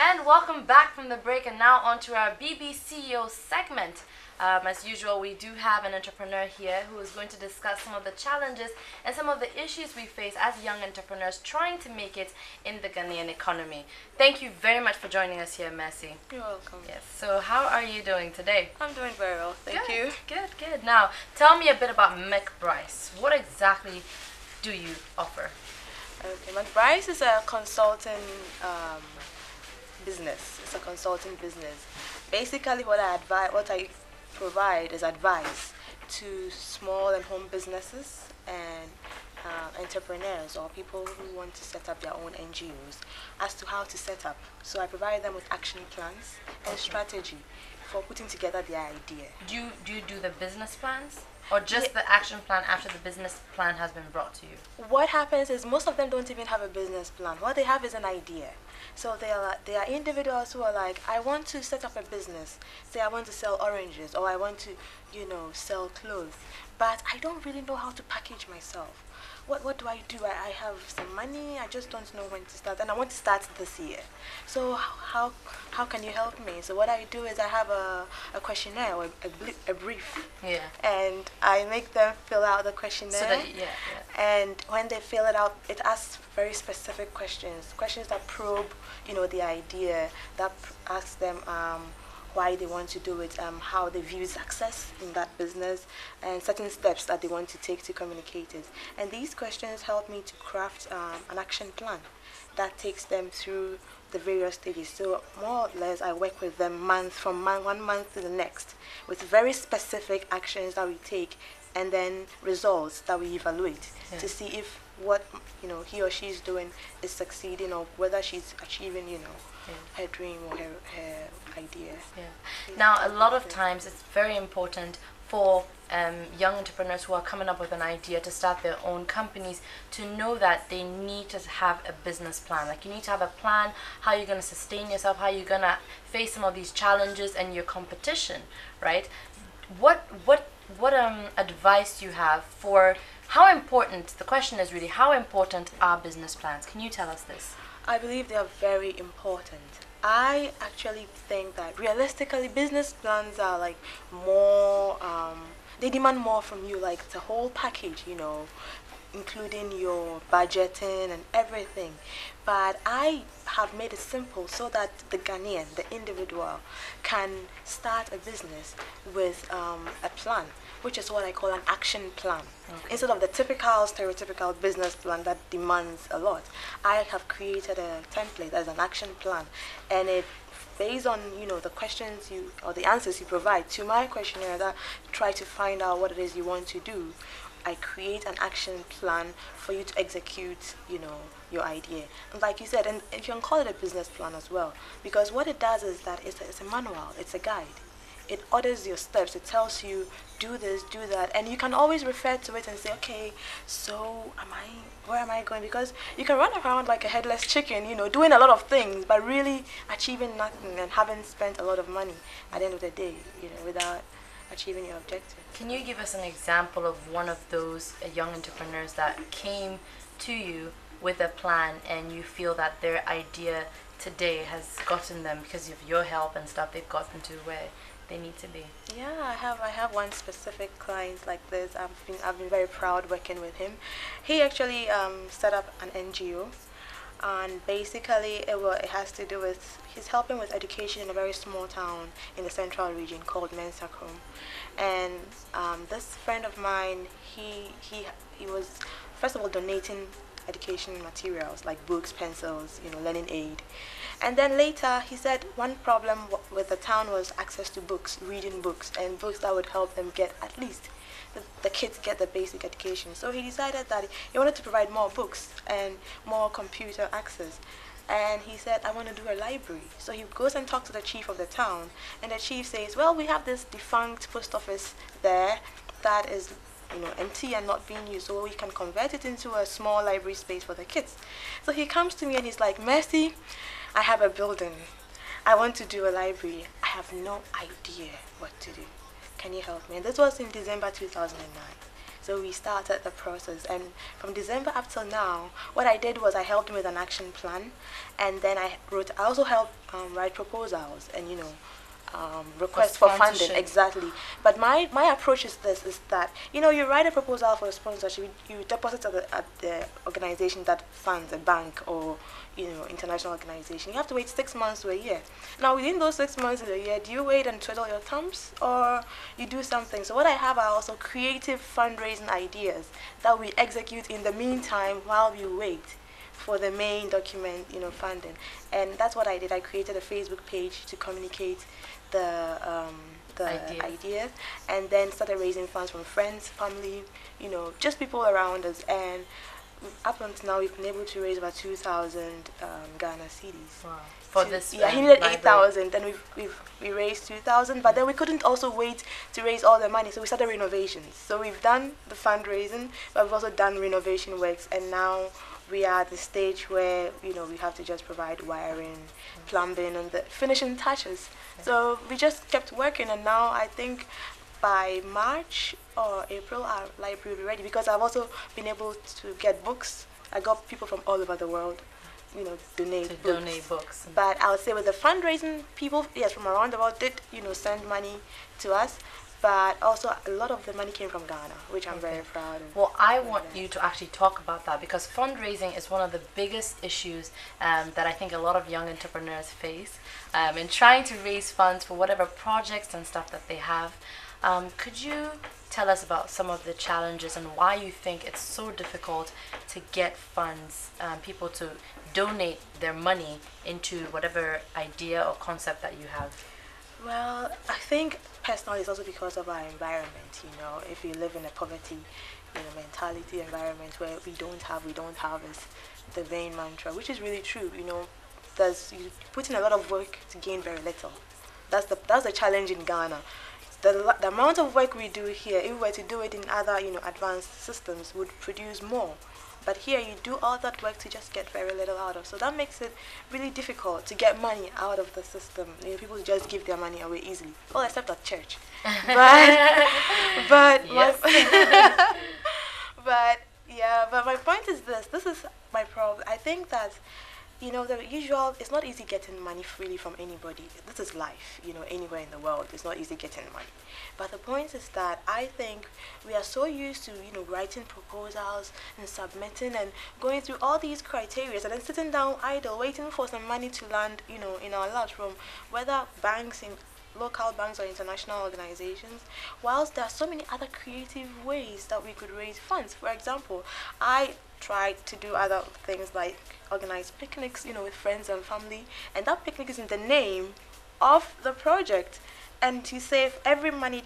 And welcome back from the break, and now on to our BBCEO segment. As usual, we do have an entrepreneur here who is going to discuss some of the challenges and some of the issues we face as young entrepreneurs trying to make it in the Ghanaian economy. Thank you very much for joining us here, Mercy. You're welcome. Yes. So how are you doing today? I'm doing very well, thank you. Good. Now, tell me a bit about McBryce. What exactly do you offer? Okay, McBryce is a consulting business. It's a consulting business. Basically, what I provide is advice to small and home businesses and entrepreneurs or people who want to set up their own NGOs as to how to set up. So I provide them with action plans and strategy for putting together their idea. Do you do the business plans? Or just the action plan after the business plan has been brought to you? What happens is most of them don't even have a business plan. What they have is an idea. So they are individuals who are like, I want to set up a business. Say I want to sell oranges, or I want to, sell clothes. But I don't really know how to package myself. What do? I have some money, I just don't know when to start, and I want to start this year. So how can you help me? So what I do is I have a questionnaire or a brief. Yeah. And I make them fill out the questionnaire. So that, And when they fill it out, it asks very specific questions that probe, the idea, that asks them why they want to do it, how they view success in that business, and certain steps that they want to take to communicate it. And these questions help me to craft an action plan that takes them through the various stages. So more or less I work with them from 1 month to the next with very specific actions that we take and then results that we evaluate to see if what he or she is doing is succeeding or whether she's achieving her dream or her idea. Now, a lot of times it's very important for young entrepreneurs who are coming up with an idea to start their own companies to know that they need to have a business plan. Like, you need to have a plan how you're going to sustain yourself, how you're going to face some of these challenges and your competition, right? What advice do you have for how important, the question is really, how important are business plans? Can you tell us this? I believe they are very important. I actually think that realistically business plans are like more, they demand more from you, like the whole package, including your budgeting and everything. But I have made it simple so that the Ghanaian, the individual, can start a business with a plan, which is what I call an action plan. Okay. Instead of the typical, stereotypical business plan that demands a lot, I have created a template as an action plan, and it based on the questions or the answers you provide to my questionnaire that try to find out what it is you want to do. I create an action plan for you to execute, your idea. And like you said, and you can call it a business plan as well, because what it does is that it's a manual, it's a guide. It orders your steps. It tells you, do this, do that, and you can always refer to it and say, okay, so where am I going? Because you can run around like a headless chicken, doing a lot of things, but really achieving nothing and having spent a lot of money at the end of the day, without achieving your objective. Can you give us an example of one of those young entrepreneurs that came to you with a plan and you feel that their idea today has gotten them, because of your help and stuff, they've gotten to where they need to be? Yeah, I have one specific client like this. I've been very proud working with him. He actually set up an NGO, and basically it has to do with, he's helping with education in a very small town in the central region called Mensacrum. And this friend of mine, he was first of all donating education materials like books, pencils, learning aid. And then later he said one problem with the town was access to books, reading books, and books that would help them get at least the kids get the basic education. So he decided that he wanted to provide more books and more computer access. And he said, I want to do a library. So he goes and talks to the chief of the town, and the chief says, well, we have this defunct post office there that is empty and not being used, so we can convert it into a small library space for the kids. So he comes to me and he's like, Mercy, I have a building. I want to do a library. I have no idea what to do. Can you help me? And this was in December 2009. So we started the process, and from December up till now, what I did was I helped him with an action plan, and then I also helped write proposals and requests for funding. Sponsorship. Exactly. But my approach is this: is that you write a proposal for a sponsorship, you deposit at the organization that funds, a bank or international organization. You have to wait 6 months to a year. Now within those 6 months to a year, do you wait and twiddle your thumbs, or you do something? So what I have are also creative fundraising ideas that we execute in the meantime while we wait for the main document, funding. And that's what I did. I created a Facebook page to communicate the ideas, and then started raising funds from friends, family, just people around us. And up until now, we've been able to raise about 2,000 Ghana cedis. Wow. For this, he needed 8,000, then we raised 2,000, but then we couldn't also wait to raise all the money, so we started renovations. So we've done the fundraising, but we've also done renovation works, and now we are at the stage where we have to just provide wiring, plumbing, and the finishing touches. So we just kept working, and now I think by March or April our library will be ready, because I've also been able to get books. I got people from all over the world donate books. But I would say with the fundraising, people, yes, from around the world did send money to us. But also a lot of the money came from Ghana, which I'm very proud of. Well, I want you to actually talk about that, because fundraising is one of the biggest issues that I think a lot of young entrepreneurs face in trying to raise funds for whatever projects and stuff that they have. Could you tell us about some of the challenges and why you think it's so difficult to get funds, people to donate their money into whatever idea or concept that you have? Well, I think personally it's also because of our environment. If you live in a poverty mentality environment where we don't have is the vain mantra, which is really true. You put in a lot of work to gain very little. That's the challenge in Ghana. The amount of work we do here, if we were to do it in other advanced systems, would produce more. But here you do all that work to just get very little out of. So that makes it really difficult to get money out of the system. People just give their money away easily. Well, except at church. But but my point is this. This is my problem. I think that the usual, it's not easy getting money freely from anybody. This is life, anywhere in the world. It's not easy getting money. But the point is that I think we are so used to, writing proposals and submitting and going through all these criteria and then sitting down idle, waiting for some money to land, in our laps from whether banks, in local banks or international organizations, whilst there are so many other creative ways that we could raise funds. For example, I tried to do other things like organize picnics, with friends and family, and that picnic is in the name of the project, and to save every money,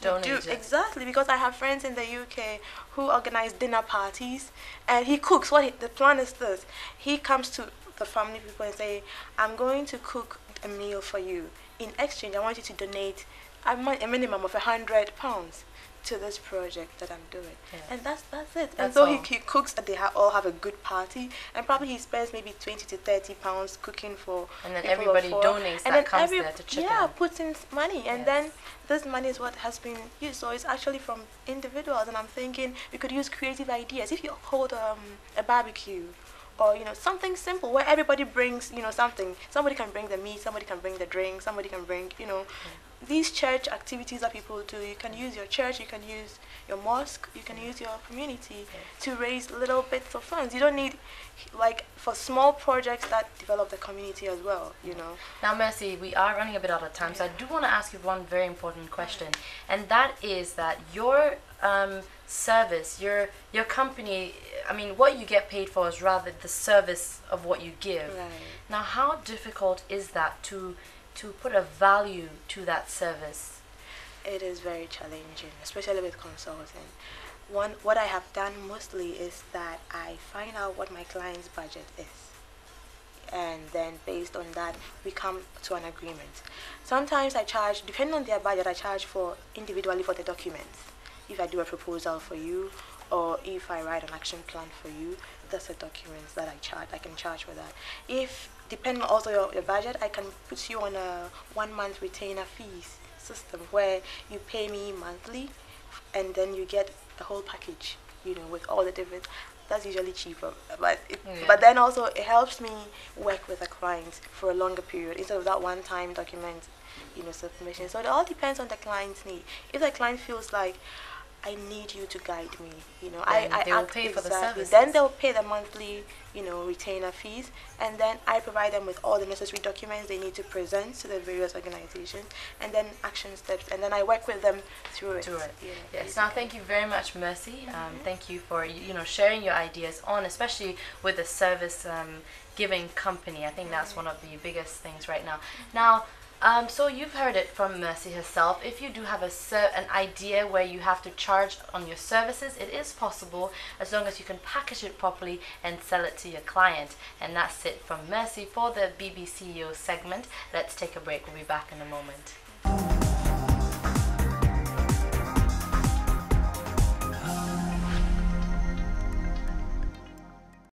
donated. Exactly, because I have friends in the UK who organize dinner parties, and he cooks. The plan is this: he comes to the family people and say, "I'm going to cook a meal for you. In exchange, I want you to donate a minimum of £100 to this project that I'm doing." Yeah. And that's it. And so he cooks, that they all have a good party, and probably he spends maybe £20 to £30 cooking for. And then everybody donates, and that comes there to chip in. Puts in money, and then this money is what has been used. So it's actually from individuals, and I'm thinking we could use creative ideas. If you hold a barbecue, or something simple where everybody brings something. Somebody can bring the meat, somebody can bring the drink, somebody can bring these church activities that people do. You can use your church, you can use your mosque, you can use your community to raise little bits of funds. You don't need for small projects that develop the community as well. Now, Mercy, we are running a bit out of time, so I do want to ask you one very important question, and that is that your service, your company, what you get paid for is rather the service of what you give. Right. Now, how difficult is that to put a value to that service? It is very challenging, especially with consulting. What I have done mostly is that I find out what my client's budget is, and then based on that we come to an agreement. Sometimes I charge, depending on their budget, I charge individually for the documents. If I do a proposal for you, or if I write an action plan for you, that's the documents that I can charge for that. If, depending also your budget, I can put you on a 1 month retainer fees system where you pay me monthly, and then you get the whole package, with all the different. That's usually cheaper, but Yeah. but then also it helps me work with a client for a longer period instead of that one-time document, submission. So it all depends on the client's need. If the client feels like I need you to guide me, Then I they will act pay for the exactly. services. Then they'll pay the monthly, retainer fees, and then I provide them with all the necessary documents they need to present to the various organizations, and then action steps, and then I work with them through it. Yes. Now, thank you very much, Mercy. Thank you for sharing your ideas on, especially with the service giving company. I think that's one of the biggest things right now. Now. So you've heard it from Mercy herself. If you do have an idea where you have to charge on your services, it is possible as long as you can package it properly and sell it to your client. And that's it from Mercy for the BB CEO segment. Let's take a break. We'll be back in a moment.